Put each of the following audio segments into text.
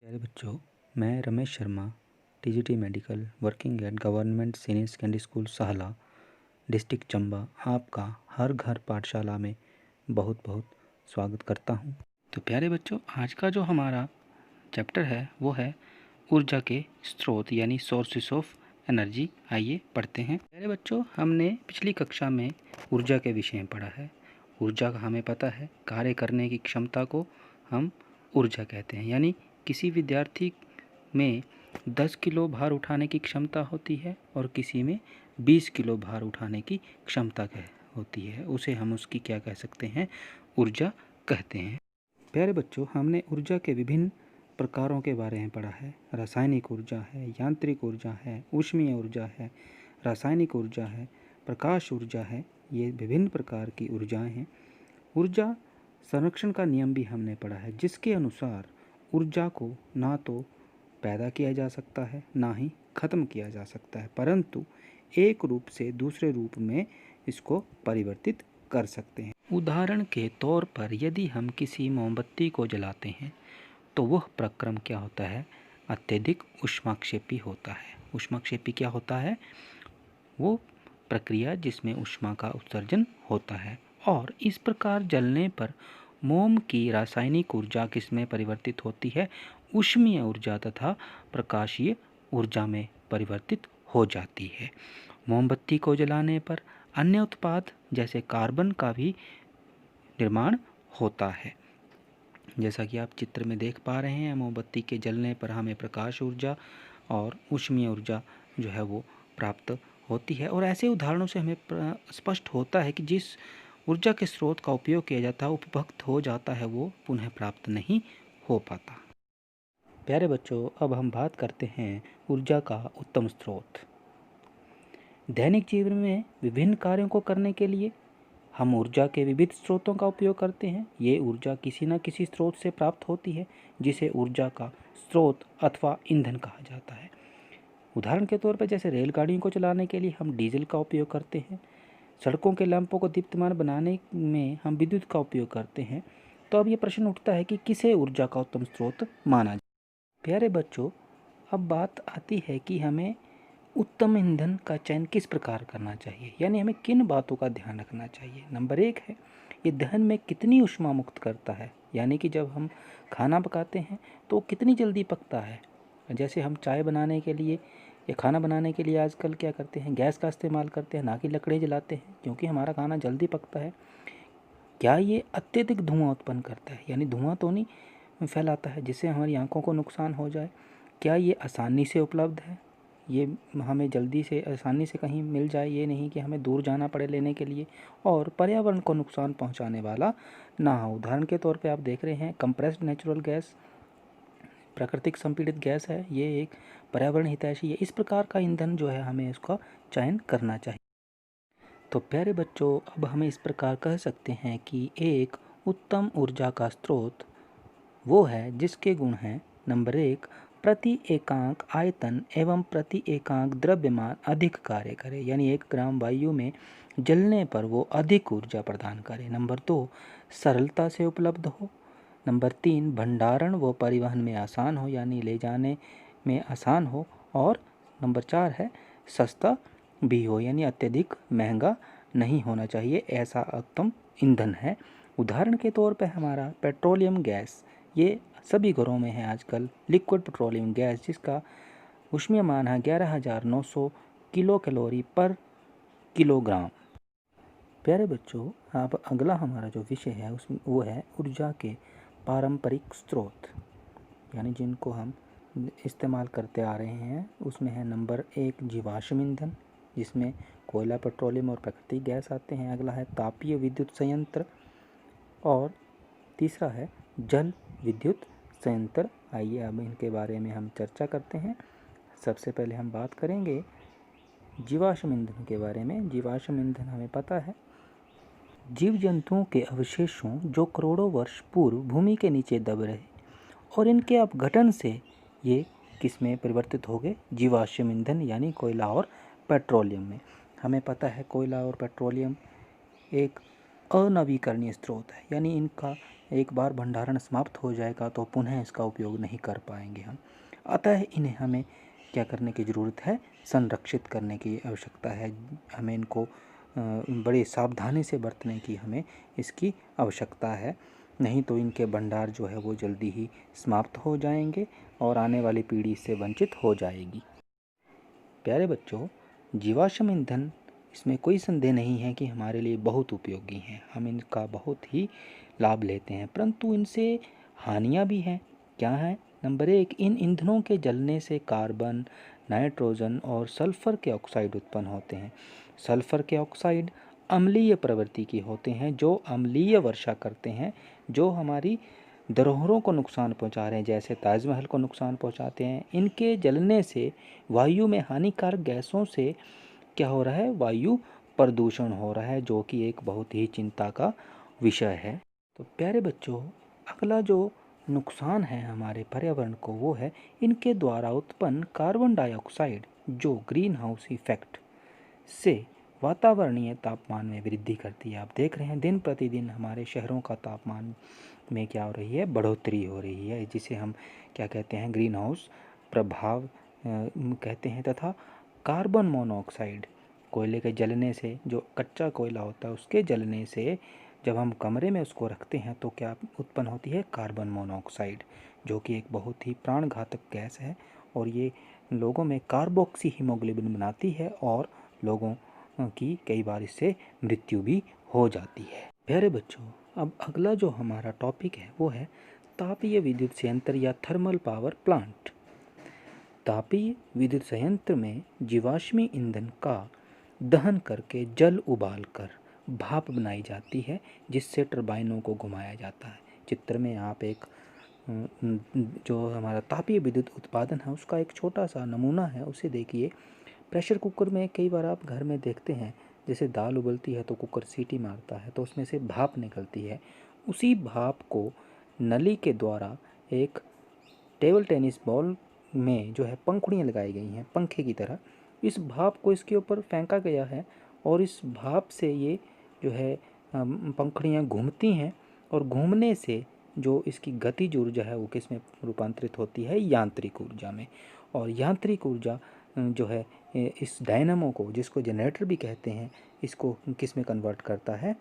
प्यारे बच्चों, मैं Ramesh Sharma TGT medical working at government senior secondary school Sahla district Chamba आपका हर घर पाठशाला में बहुत बहुत स्वागत करता हूं। तो प्यारे बच्चों, आज का जो हमारा चैप्टर है वो है ऊर्जा के स्रोत यानी सोर्सेस ऑफ एनर्जी। आइए पढ़ते हैं। प्यारे बच्चों, हमने पिछली कक्षा में ऊर्जा के विषय में पढ़ा है। ऊर्जा का हमें पता है, कार्य करने की क्षमता को हम ऊर्जा कहते हैं। यानी किसी विद्यार्थी में 10 किलो भार उठाने की क्षमता होती है और किसी में 20 किलो भार उठाने की क्षमता होती है, उसे हम उसकी क्या कह सकते हैं, ऊर्जा कहते हैं। प्यारे बच्चों, हमने ऊर्जा के विभिन्न प्रकारों के बारे में पढ़ा है। रासायनिक ऊर्जा है, यांत्रिक ऊर्जा है, ऊष्मीय ऊर्जा है, रासायनिक ऊर्जा है, प्रकाश ऊर्जा है। ये विभिन्न प्रकार की ऊर्जाएं हैं। ऊर्जा संरक्षण का नियम भी हमने पढ़ा है, जिसके अनुसार ऊर्जा को ना तो पैदा किया जा सकता है ना ही खत्म किया जा सकता है, परंतु एक रूप से दूसरे रूप में इसको परिवर्तित कर सकते हैं। उदाहरण के तौर पर यदि हम किसी मोमबत्ती को जलाते हैं तो वह प्रक्रम क्या होता है, अत्यधिक ऊष्माक्षेपी होता है। ऊष्माक्षेपी क्या होता है, वो प्रक्रिया जिसमें ऊष्मा का उत्सर्जन होता है। और इस प्रकार जलने पर मोम की रासायनिक ऊर्जा किसमें परिवर्तित होती है, ऊष्मीय ऊर्जा तथा प्रकाशीय ऊर्जा में परिवर्तित हो जाती है। मोमबत्ती को जलाने पर अन्य उत्पाद जैसे कार्बन का भी निर्माण होता है। जैसा कि आप चित्र में देख पा रहे हैं, मोमबत्ती के जलने पर हमें प्रकाश ऊर्जा और ऊष्मीय ऊर्जा जो है वो प्राप्त होती है। और ऐसे उदाहरणों से हमें स्पष्ट होता है कि जिस ऊर्जा के स्रोत का उपयोग किया जाता है, उपभोक्त हो जाता है, वो पुनः प्राप्त नहीं हो पाता। प्यारे बच्चों, अब हम बात करते हैं ऊर्जा का उत्तम स्रोत। दैनिक जीवन में विभिन्न कार्यों को करने के लिए हम ऊर्जा के विविध स्रोतों का उपयोग करते हैं। ये ऊर्जा किसी न किसी स्रोत से प्राप्त होती है, जिसे ऊर्जा का स्रोत अथवा ईंधन कहा जाता है। उदाहरण के तौर पर जैसे रेलगाड़ियों को चलाने के लिए हम डीजल का उपयोग करते हैं। सड़कों के लैंपों को दीप्तमान बनाने में हम विद्युत का उपयोग करते हैं। तो अब ये प्रश्न उठता है कि किसे ऊर्जा का उत्तम स्रोत माना जाए। प्यारे बच्चों, अब बात आती है कि हमें उत्तम ईंधन का चयन किस प्रकार करना चाहिए, यानी हमें किन बातों का ध्यान रखना चाहिए। नंबर 1 है, ये दहन में कितनी ऊष्मा मुक्त करता है, यानी कि जब हम खाना पकाते हैं तो कितनी जल्दी पकता है। जैसे हम चाय बनाने के लिए या खाना बनाने के लिए आजकल क्या करते हैं, गैस का इस्तेमाल करते हैं, ना कि लकड़ी जलाते हैं, क्योंकि हमारा खाना जल्दी पकता है। क्या ये अत्यधिक धुआं उत्पन्न करता है, यानी धुआं तो नहीं फैलाता है जिससे हमारी आंखों को नुकसान हो जाए। क्या ये आसानी से उपलब्ध है, ये हमें जल्दी से आसानी से कहीं मिल जाए, ये नहीं कि हमें दूर जाना पड़े लेने के लिए, और पर्यावरण को नुकसान पहुंचाने वाला ना हो। उदाहरण के तौर पे आप देख रहे हैं, कंप्रेस्ड नेचुरल गैस प्राकृतिक संपीड़ित गैस है, ये एक पर्यावरण हितैषी है। इस प्रकार का ईंधन जो है हमें इसका चयन करना चाहिए। तो प्यारे बच्चों, अब हमें इस प्रकार कह सकते हैं कि एक उत्तम ऊर्जा का स्रोत वो है जिसके गुण हैं, नंबर 1, प्रति एकांक आयतन एवं प्रति एकांक द्रव्यमान अधिक कार्य करे, यानी 1 ग्राम वायु में जलने पर वो अधिक ऊर्जा प्रदान करे। नंबर 2, सरलता से उपलब्ध हो। नंबर 3, भंडारण व परिवहन में आसान हो, यानी ले जाने में आसान हो। और नंबर 4 है, सस्ता भी हो, यानी अत्यधिक महंगा नहीं होना चाहिए, ऐसा उत्तम ईंधन है। उदाहरण के तौर पर हमारा पेट्रोलियम गैस, ये सभी घरों में है आजकल, लिक्विड पेट्रोलियम गैस, जिसका ऊष्मीय मान है 11,900 किलो कैलोरी पर किलोग्राम। प्यारे बच्चों, अब अगला हमारा जो विषय है उसमें वो है ऊर्जा के पारंपरिक स्रोत, यानी जिनको हम इस्तेमाल करते आ रहे हैं। उसमें है नंबर 1, जीवाश्म ईंधन, जिसमें कोयला, पेट्रोलियम और प्राकृतिक गैस आते हैं। अगला है तापीय विद्युत संयंत्र, और तीसरा है जल विद्युत संयंत्र। आइए अब इनके बारे में हम चर्चा करते हैं। सबसे पहले हम बात करेंगे जीवाश्म ईंधन के बारे में। जीवाश्म ईंधन हमें पता है, जीव जंतुओं के अवशेषों जो करोड़ों वर्ष पूर्व भूमि के नीचे दब रहे और इनके अपघटन से ये किस में परिवर्तित हो गए, जीवाश्म ईंधन यानी कोयला और पेट्रोलियम में। हमें पता है कोयला और पेट्रोलियम एक अनवीकरणीय स्रोत है, यानी इनका एक बार भंडारण समाप्त हो जाएगा तो पुनः इसका उपयोग नहीं कर पाएंगे हम। अतः इन्हें हमें क्या करने की ज़रूरत है, संरक्षित करने की आवश्यकता है। हमें इनको बड़े सावधानी से बरतने की हमें इसकी आवश्यकता है, नहीं तो इनके भंडार जो है वो जल्दी ही समाप्त हो जाएंगे और आने वाली पीढ़ी इससे वंचित हो जाएगी। प्यारे बच्चों, जीवाश्म ईंधन, इसमें कोई संदेह नहीं है कि हमारे लिए बहुत उपयोगी हैं, हम इनका बहुत ही लाभ लेते हैं, परंतु इनसे हानियाँ भी हैं। क्या है? नंबर 1, इन ईंधनों के जलने से कार्बन, नाइट्रोजन और सल्फर के ऑक्साइड उत्पन्न होते हैं। सल्फर के ऑक्साइड अम्लीय प्रवृत्ति के होते हैं, जो अम्लीय वर्षा करते हैं, जो हमारी धरोहरों को नुकसान पहुंचा रहे हैं, जैसे ताजमहल को नुकसान पहुंचाते हैं। इनके जलने से वायु में हानिकारक गैसों से क्या हो रहा है, वायु प्रदूषण हो रहा है, जो कि एक बहुत ही चिंता का विषय है। तो प्यारे बच्चों, अगला जो नुकसान है हमारे पर्यावरण को वो है इनके द्वारा उत्पन्न कार्बन डाइऑक्साइड, जो ग्रीन हाउस इफेक्ट से वातावरणीय तापमान में वृद्धि करती है। आप देख रहे हैं दिन प्रतिदिन हमारे शहरों का तापमान में क्या हो रही है, बढ़ोतरी हो रही है, जिसे हम क्या कहते हैं, ग्रीन हाउस प्रभाव कहते हैं। तथा कार्बन मोनोऑक्साइड, कोयले के जलने से, जो कच्चा कोयला होता है उसके जलने से जब हम कमरे में उसको रखते हैं तो क्या उत्पन्न होती है, कार्बन मोनोऑक्साइड, जो कि एक बहुत ही प्राणघातक गैस है और ये लोगों में कार्बोक्सी हीमोग्लोबिन बनाती है और लोगों की कई बार इससे मृत्यु भी हो जाती है। प्यारे बच्चों, अब अगला जो हमारा टॉपिक है वो है तापीय विद्युत संयंत्र या थर्मल पावर प्लांट। तापीय विद्युत संयंत्र में जीवाश्मी ईंधन का दहन करके जल उबालकर भाप बनाई जाती है, जिससे टरबाइनों को घुमाया जाता है। चित्र में आप एक जो हमारा तापीय विद्युत उत्पादन है उसका एक छोटा सा नमूना है, उसे देखिए। प्रेशर कुकर में कई बार आप घर में देखते हैं, जैसे दाल उबलती है तो कुकर सीटी मारता है तो उसमें से भाप निकलती है। उसी भाप को नली के द्वारा एक टेबल टेनिस बॉल में जो है पंखुड़ियाँ लगाई गई हैं, पंखे की तरह। इस भाप को इसके ऊपर फेंका गया है और इस भाप से ये जो है पंखुड़ियाँ घूमती हैं और घूमने से जो इसकी गतिज ऊर्जा है वो किस में रूपांतरित होती है, यांत्रिक ऊर्जा में। और यांत्रिक ऊर्जा जो है इस डायनामो को, जिसको जनरेटर भी कहते हैं, इसको किस में कन्वर्ट करता है,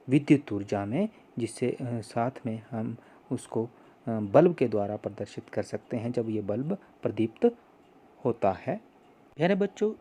विद्युत ऊर्जा में, जिससे साथ में हम उसको बल्ब के द्वारा प्रदर्शित कर सकते हैं जब ये बल्ब प्रदीप्त होता है। प्यारे बच्चों,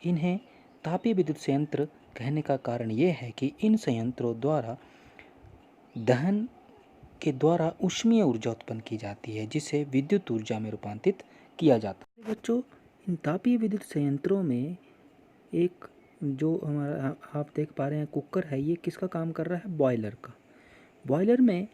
इन्हें तापीय विद्युत संयंत्र कहने का कारण ये है कि इन संयंत्रों द्वारा दहन के द्वारा ऊष्मीय ऊर्जा उत्पन्न की जाती है, जिसे विद्युत ऊर्जा में रूपांतरित किया जाता है। बच्चों, इन तापीय विद्युत संयंत्रों में एक जो हमारा आप देख पा रहे हैं कुकर है, ये किसका काम कर रहा है, बॉयलर का। बॉयलर में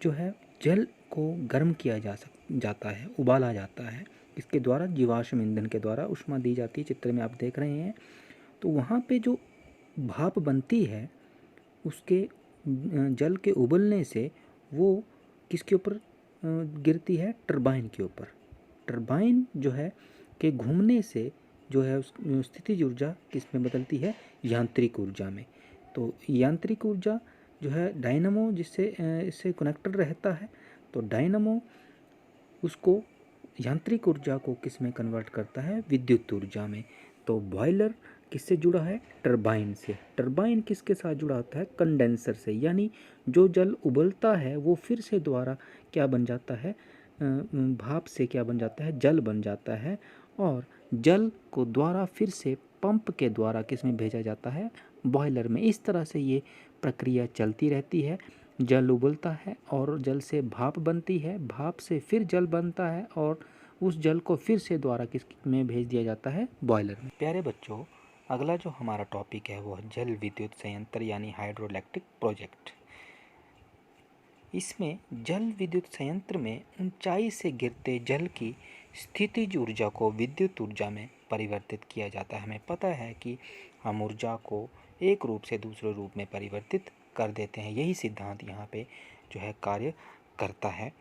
जो है जल को गर्म किया जाता है, उबाला जाता है, इसके द्वारा जीवाश्म ईंधन के द्वारा ऊष्मा दी जाती है। चित्र में आप देख रहे हैं। तो वहाँ पे जो भाप बनती है उसके जल के उबलने से वो किसके ऊपर गिरती है, टरबाइन के ऊपर। टरबाइन जो है के घूमने से जो है उस स्थितिज ऊर्जा किस में बदलती है, यांत्रिक ऊर्जा में। तो यांत्रिक ऊर्जा जो है डायनामो, जिससे इससे कनेक्टेड रहता है, तो डायनामो उसको यांत्रिक ऊर्जा को किस में कन्वर्ट करता है, विद्युत ऊर्जा में। तो बॉयलर किससे जुड़ा है, टरबाइन से। टरबाइन किसके साथ जुड़ा होता है, कंडेंसर से, यानी जो जल उबलता है वो फिर से द्वारा क्या बन जाता है, भाप से क्या बन जाता है, जल बन जाता है, और जल को द्वारा फिर से पंप के द्वारा किस में भेजा जाता है, बॉयलर में। इस तरह से ये प्रक्रिया चलती रहती है। जल उबलता है और जल से भाप बनती है, भाप से फिर जल बनता है और उस जल को फिर से द्वारा किस में भेज दिया जाता है, बॉयलर में। प्यारे बच्चों, अगला जो हमारा टॉपिक है वो जल विद्युत संयंत्र यानी हाइड्रो इलेक्ट्रिक प्रोजेक्ट। इसमें जल विद्युत संयंत्र में ऊंचाई से गिरते जल की स्थितिज ऊर्जा को विद्युत ऊर्जा में परिवर्तित किया जाता है। हमें पता है कि हम ऊर्जा को एक रूप से दूसरे रूप में परिवर्तित कर देते हैं, यही सिद्धांत यहाँ पे जो है कार्य करता है।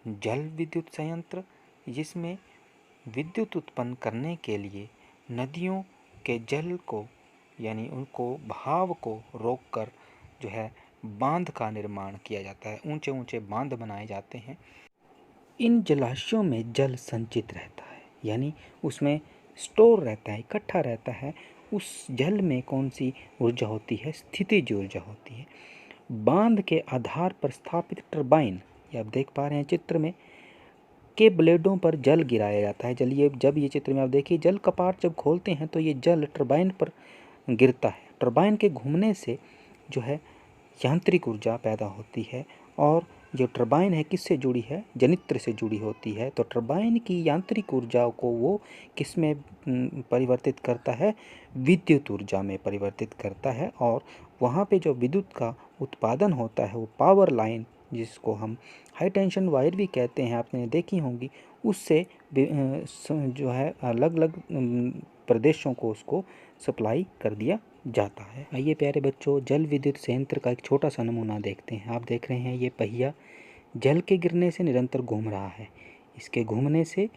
जल विद्युत संयंत्र, जिसमें विद्युत उत्पन्न करने के लिए नदियों के जल को यानी उनको बहाव को रोककर जो है बांध का निर्माण किया जाता है, ऊंचे ऊंचे बांध बनाए जाते हैं। इन जलाशयों में जल संचित रहता है, यानी उसमें स्टोर रहता है, इकट्ठा रहता है। उस जल में कौन सी ऊर्जा होती है? स्थितिज ऊर्जा होती है। बांध के आधार पर स्थापित टरबाइन, ये आप देख पा रहे हैं चित्र में, के ब्लेडों पर जल गिराया जाता है। चलिए, जब ये चित्र में आप देखिए, जल कपाट जब खोलते हैं तो ये जल टरबाइन पर गिरता है। टरबाइन के घूमने से जो है यांत्रिक ऊर्जा पैदा होती है। और जो टरबाइन है किससे जुड़ी है? जनित्र से जुड़ी होती है। तो टरबाइन की यांत्रिक ऊर्जा को वो किस में परिवर्तित करता है? विद्युत ऊर्जा में परिवर्तित करता है। और वहाँ पे जो विद्युत का उत्पादन होता है वो पावर लाइन, जिसको हम हाई टेंशन वायर भी कहते हैं, आपने देखी होंगी, उससे जो है अलग अलग प्रदेशों को उसको सप्लाई कर दिया जाता है। आइए प्यारे बच्चों, जल विद्युत संयंत्र का एक छोटा सा नमूना देखते हैं। आप देख रहे हैं ये पहिया जल के गिरने से निरंतर घूम रहा है। इसके घूमने से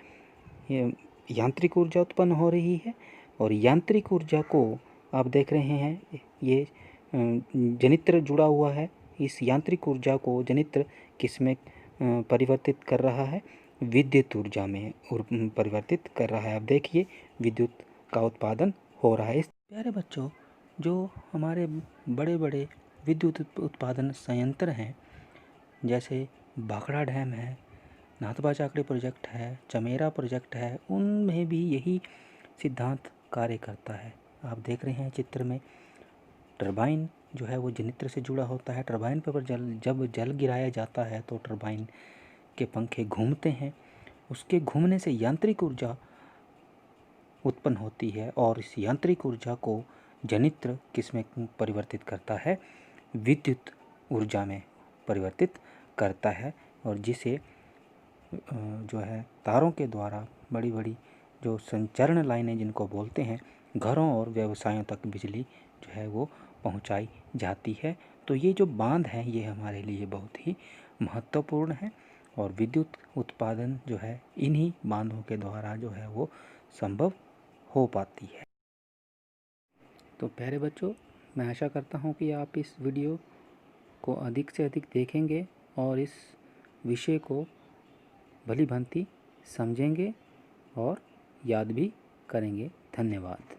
यांत्रिक ऊर्जा उत्पन्न हो रही है। और यांत्रिक ऊर्जा को आप देख रहे हैं, ये जनित्र जुड़ा हुआ है। इस यांत्रिक ऊर्जा को जनित्र किस में परिवर्तित कर रहा है? विद्युत ऊर्जा में परिवर्तित कर रहा है। अब देखिए विद्युत का उत्पादन हो रहा है। प्यारे बच्चों, जो हमारे बड़े बड़े विद्युत उत्पादन संयंत्र हैं, जैसे भाखड़ा डैम है, नाथपा चाकड़ी प्रोजेक्ट है, चमेरा प्रोजेक्ट है, उनमें भी यही सिद्धांत कार्य करता है। आप देख रहे हैं चित्र में, टरबाइन जो है वो जनित्र से जुड़ा होता है। टरबाइन पर जब जल गिराया जाता है तो टरबाइन के पंखे घूमते हैं। उसके घूमने से यांत्रिक ऊर्जा उत्पन्न होती है। और इस यांत्रिक ऊर्जा को जनित्र किस में परिवर्तित करता है? विद्युत ऊर्जा में परिवर्तित करता है। और जिसे जो है तारों के द्वारा बड़ी बड़ी जो संचरण लाइनें जिनको बोलते हैं, घरों और व्यवसायों तक बिजली जो है वो पहुंचाई जाती है। तो ये जो बांध है ये हमारे लिए बहुत ही महत्वपूर्ण है। और विद्युत उत्पादन जो है इन्हीं बांधों के द्वारा जो है वो संभव हो पाती है। तो प्यारे बच्चों, मैं आशा करता हूँ कि आप इस वीडियो को अधिक से अधिक देखेंगे और इस विषय को भली भांति समझेंगे और याद भी करेंगे। धन्यवाद।